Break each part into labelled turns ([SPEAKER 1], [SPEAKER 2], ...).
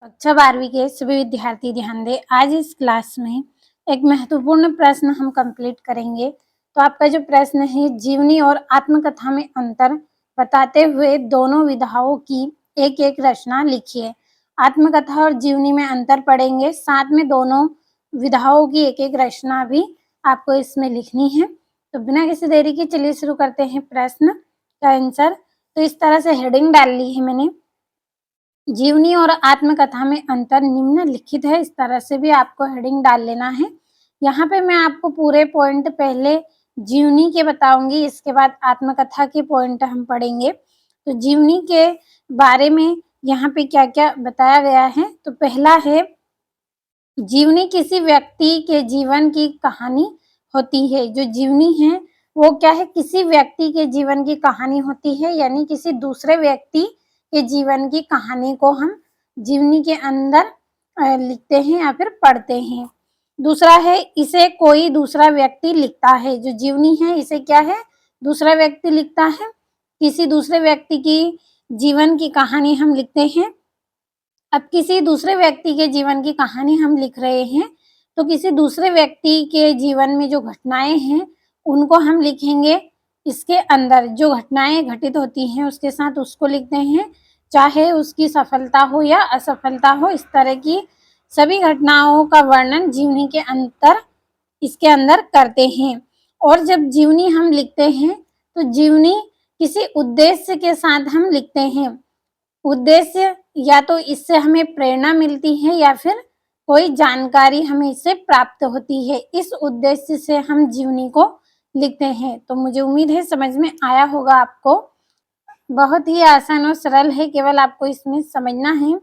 [SPEAKER 1] कक्षा 12वीं के सभी विद्यार्थी ध्यान दें। आज इस क्लास में एक महत्वपूर्ण प्रश्न हम कंप्लीट करेंगे। तो आपका जो प्रश्न है, जीवनी और आत्मकथा में अंतर बताते हुए दोनों विधाओं की एक एक रचना लिखिए। आत्मकथा और जीवनी में अंतर पढ़ेंगे, साथ में दोनों विधाओं की एक एक रचना भी आपको इसमें लिखनी है। तो बिना किसी देरी के चलिए शुरू करते हैं प्रश्न का आंसर। तो इस तरह से हेडिंग डाल ली है मैंने, जीवनी और आत्मकथा में अंतर निम्नलिखित है। इस तरह से भी आपको हेडिंग डाल लेना है। यहाँ पे मैं आपको पूरे पॉइंट पहले जीवनी के बताऊंगी, इसके बाद आत्मकथा के पॉइंट हम पढ़ेंगे। तो जीवनी के बारे में यहाँ पे क्या क्या बताया गया है। तो पहला है, जीवनी किसी व्यक्ति के जीवन की कहानी होती है। जो जीवनी है वो क्या है, किसी व्यक्ति के जीवन की कहानी होती है, यानी किसी दूसरे व्यक्ति के जीवन की कहानी को हम जीवनी के अंदर लिखते हैं या फिर पढ़ते हैं। दूसरा है, इसे कोई दूसरा व्यक्ति लिखता है। जो जीवनी है इसे क्या है, दूसरा व्यक्ति लिखता है। किसी दूसरे व्यक्ति की जीवन की कहानी हम लिखते हैं। अब किसी दूसरे व्यक्ति के जीवन की कहानी हम लिख रहे हैं, तो किसी दूसरे व्यक्ति के जीवन में जो घटनाएं हैं उनको हम लिखेंगे। इसके अंदर जो घटनाएं घटित होती हैं उसके साथ उसको लिखते हैं, चाहे उसकी सफलता हो या असफलता हो। इस तरह की सभी घटनाओं का वर्णन जीवनी के अंतर इसके अंदर करते हैं। और जब जीवनी हम लिखते हैं तो जीवनी किसी उद्देश्य के साथ हम लिखते हैं। उद्देश्य या तो इससे हमें प्रेरणा मिलती है या फिर कोई जानकारी हमें इससे प्राप्त होती है। इस उद्देश्य से हम जीवनी को लिखते हैं। तो मुझे उम्मीद है समझ में आया होगा आपको। बहुत ही आसान और सरल है, केवल आपको इसमें समझना है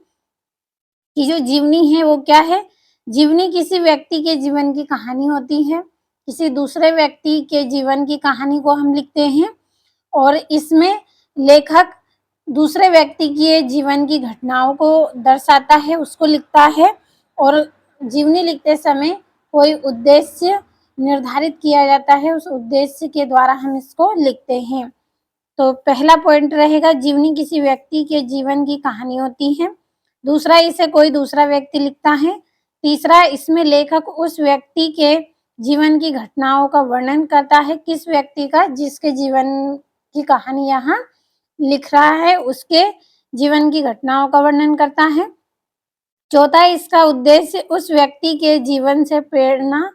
[SPEAKER 1] कि जो जीवनी है वो क्या है। जीवनी किसी व्यक्ति के जीवन की कहानी होती है। किसी दूसरे व्यक्ति के जीवन की कहानी को हम लिखते हैं और इसमें लेखक दूसरे व्यक्ति के जीवन की घटनाओं को दर्शाता है, उसको लिखता है। और जीवनी लिखते समय कोई उद्देश्य निर्धारित किया जाता है, उस उद्देश्य के द्वारा हम इसको लिखते हैं। तो पहला पॉइंट रहेगा, जीवनी किसी व्यक्ति के जीवन की कहानी होती है। दूसरा, इसे कोई दूसरा व्यक्ति लिखता है। तीसरा, इसमें लेखक उस व्यक्ति के जीवन की घटनाओं का वर्णन करता है। किस व्यक्ति का, जिसके जीवन की कहानी यहाँ लिख रहा है उसके जीवन की घटनाओं का वर्णन करता है। चौथा, इसका उद्देश्य उस व्यक्ति के जीवन से प्रेरणा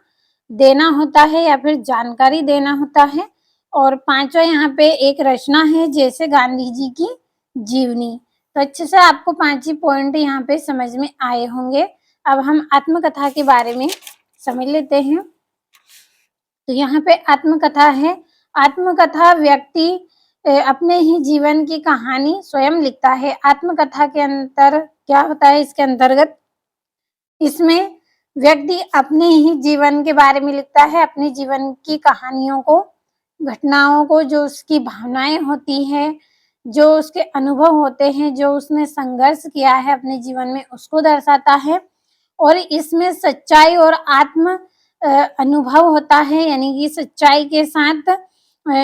[SPEAKER 1] देना होता है या फिर जानकारी देना होता है। और पांचवा, यहाँ पे एक रचना है जैसे गांधी जी की जीवनी। तो अच्छे से आपको पांच ही पॉइंट यहाँ पे समझ में आए होंगे। अब हम आत्मकथा के बारे में समझ लेते हैं। तो यहाँ पे आत्मकथा है। आत्मकथा व्यक्ति अपने ही जीवन की कहानी स्वयं लिखता है। आत्मकथा के अंतर क्या होता है, इसके अंतर्गत इसमें व्यक्ति अपने ही जीवन के बारे में लिखता है, अपने जीवन की कहानियों को, घटनाओं को, जो उसकी भावनाएं होती है, जो उसके अनुभव होते हैं, जो उसने संघर्ष किया है अपने जीवन में, उसको दर्शाता है। और इसमें सच्चाई और आत्म अनुभव होता है, यानी कि सच्चाई के साथ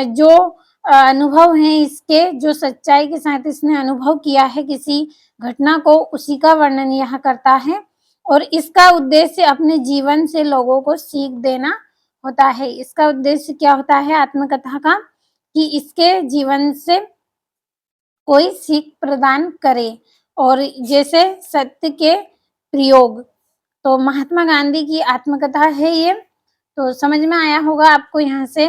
[SPEAKER 1] जो अनुभव है इसके, जो सच्चाई के साथ इसने अनुभव किया है किसी घटना को, उसी का वर्णन यह करता है। और इसका उद्देश्य अपने जीवन से लोगों को सीख देना होता है। इसका उद्देश्य क्या होता है आत्मकथा का, कि इसके जीवन से कोई सीख प्रदान करे। और जैसे सत्य के प्रयोग, तो महात्मा गांधी की आत्मकथा है ये। तो समझ में आया होगा आपको। यहाँ से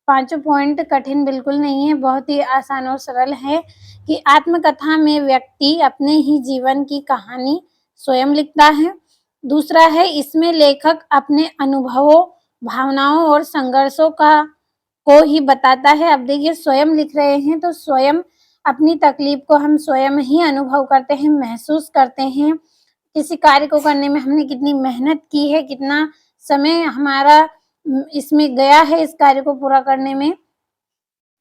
[SPEAKER 1] पांचों पॉइंट कठिन बिल्कुल नहीं है, बहुत ही आसान और सरल है कि आत्मकथा में व्यक्ति अपने ही जीवन की कहानी स्वयं लिखता है। दूसरा है, इसमें लेखक अपने अनुभवों, भावनाओं और संघर्षों को ही बताता है। अब देखिए, स्वयं लिख रहे हैं तो स्वयं अपनी तकलीफ को हम स्वयं ही अनुभव करते हैं, महसूस करते हैं। किसी कार्य को करने में हमने कितनी मेहनत की है, कितना समय हमारा इसमें गया है इस कार्य को पूरा करने में।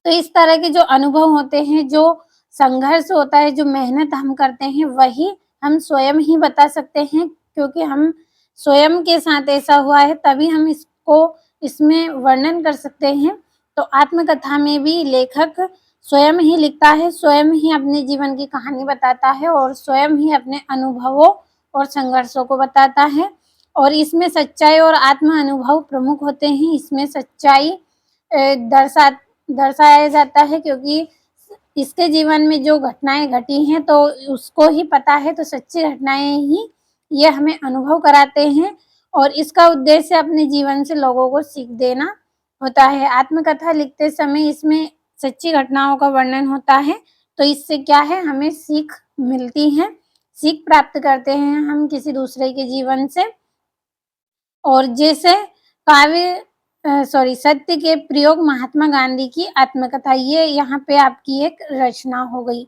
[SPEAKER 1] तो इस तरह के जो अनुभव होते हैं, जो संघर्ष होता है, जो मेहनत हम करते हैं, वही हम स्वयं ही बता सकते हैं, क्योंकि हम स्वयं के साथ ऐसा हुआ है, तभी हम इसको इसमें वर्णन कर सकते हैं। तो आत्मकथा में भी लेखक स्वयं ही लिखता है, स्वयं ही अपने जीवन की कहानी बताता है और स्वयं ही अपने अनुभवों और संघर्षों को बताता है। और इसमें सच्चाई और आत्म अनुभव प्रमुख होते हैं। इसमें सच्चाई दर्शाया जाता है, क्योंकि इसके जीवन में जो घटनाएं घटी हैं तो उसको ही पता है, तो सच्ची घटनाएं ही ये हमें अनुभव कराते हैं और इसका उद्देश्य अपने जीवन से लोगों को सीख देना होता है। आत्मकथा लिखते समय इसमें सच्ची घटनाओं का वर्णन होता है, तो इससे क्या है, हमें सीख मिलती है, सीख प्राप्त करते हैं हम किसी दूसरे के जीवन से। और जैसे सत्य के प्रयोग महात्मा गांधी की आत्मकथा, ये यहाँ पे आपकी एक रचना हो गई।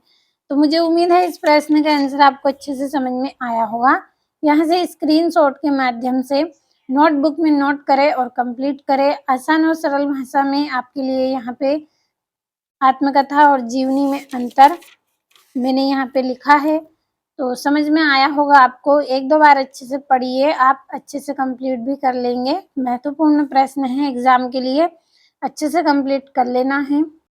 [SPEAKER 1] तो मुझे उम्मीद है इस प्रश्न का आंसर आपको अच्छे से समझ में आया होगा। यहाँ से स्क्रीनशॉट के माध्यम से नोटबुक में नोट करें और कंप्लीट करें। आसान और सरल भाषा में आपके लिए यहाँ पे आत्मकथा और जीवनी में अंतर मैंने यहाँ पे लिखा है, तो समझ में आया होगा आपको। एक दो बार अच्छे से पढ़िए, आप अच्छे से कंप्लीट भी कर लेंगे। महत्वपूर्ण प्रश्न है एग्जाम के लिए, अच्छे से कंप्लीट कर लेना है।